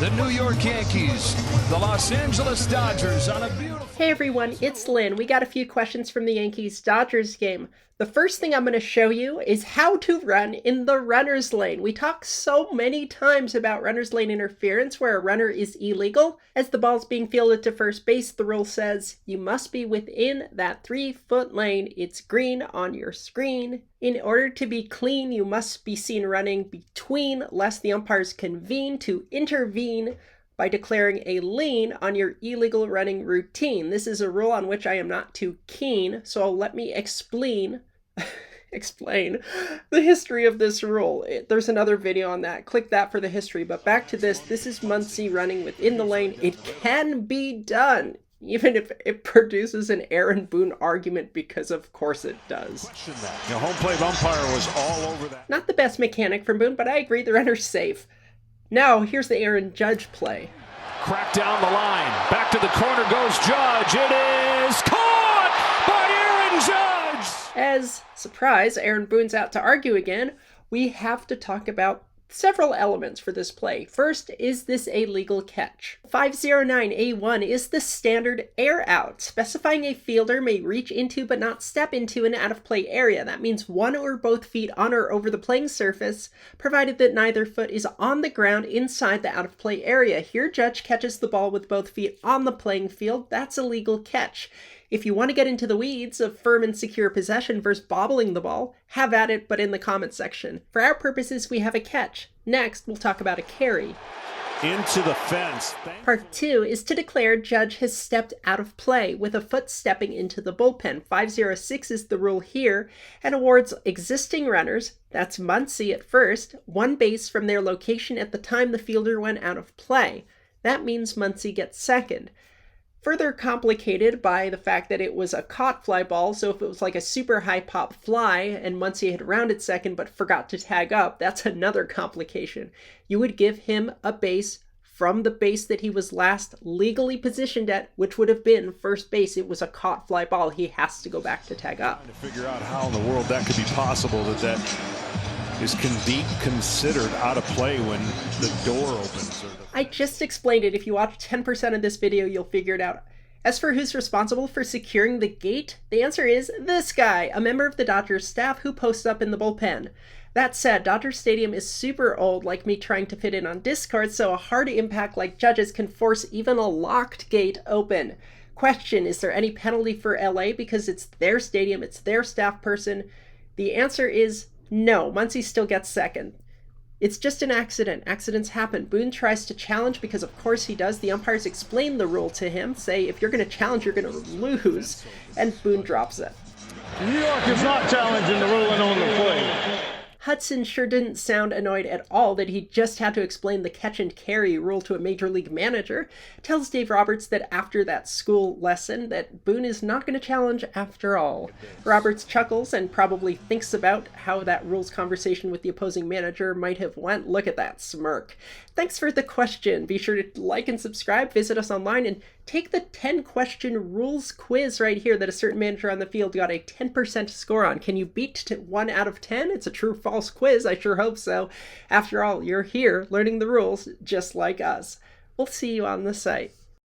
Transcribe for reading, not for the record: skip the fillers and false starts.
The New York Yankees, the Los Angeles Dodgers on a beautiful... Hey everyone, it's Lynn. We got a few questions from the Yankees-Dodgers game. The first thing I'm going to show you is how to run in the runner's lane. We talk so many times about runner's lane interference where a runner is illegal. As the ball's being fielded to first base, the rule says you must be within that 3-foot lane. It's green on your screen. In order to be clean, you must be seen running between, lest the umpires convene to intervene by declaring a lien on your illegal running routine. This is a rule on which I am not too keen, so let me explain the history of this rule. There's another video on that. Click that for the history. But back to this. This is Muncy running within the lane. It can be done, even if it produces an Aaron Boone argument, because of course it does. The home plate umpire was all over that. Not the best mechanic from Boone, but I agree the runner's safe. Now, here's the Aaron Judge play. Crack down the line. Back to the corner goes Judge. It is caught by Aaron Judge. As, surprise, Aaron Boone's out to argue again, we have to talk about several elements for this play. First, is this a legal catch? 509A1 is the standard air out, specifying a fielder may reach into but not step into an out-of-play area. That means one or both feet on or over the playing surface, provided that neither foot is on the ground inside the out-of-play area. Here, Judge catches the ball with both feet on the playing field. That's a legal catch. If you want to get into the weeds of firm and secure possession versus bobbling the ball, have at it, but in the comments section. For our purposes, we have a catch. Next, we'll talk about a carry. Into the fence. Part 2 is to declare Judge has stepped out of play with a foot stepping into the bullpen. 506 is the rule here and awards existing runners, that's Muncy at first, one base from their location at the time the fielder went out of play. That means Muncy gets second. Further complicated by the fact that it was a caught fly ball, so if it was like a super high pop fly and Muncy had rounded second but forgot to tag up, that's another complication. You would give him a base from the base that he was last legally positioned at, which would have been first base. It was a caught fly ball. He has to go back to tag up. To figure out how in the world that could be possible, that is considered out of play when the door opens. I just explained it. If you watch 10% of this video, you'll figure it out. As for who's responsible for securing the gate, the answer is this guy, a member of the Dodgers staff who posts up in the bullpen. That said, Dodgers Stadium is super old, like me trying to fit in on Discord, so a hard impact like Judge's can force even a locked gate open. Question, is there any penalty for LA because it's their stadium, it's their staff person? The answer is no. Muncy still gets second. It's just an accident. Accidents happen. Boone tries to challenge because of course he does. The umpires explain the rule to him, say if you're going to challenge, you're going to lose, and Boone drops it. New York is not challenging the ruling on the play. Hudson sure didn't sound annoyed at all that he just had to explain the catch and carry rule to a major league manager. Tells Dave Roberts that after that school lesson that Boone is not going to challenge after all. Roberts chuckles and probably thinks about how that rules conversation with the opposing manager might have went. Look at that smirk. Thanks for the question. Be sure to like and subscribe, visit us online, and take the 10-question rules quiz right here that a certain manager on the field got a 10% score on. Can you beat 1 out of 10? It's a true-false quiz. I sure hope so. After all, you're here learning the rules just like us. We'll see you on the site.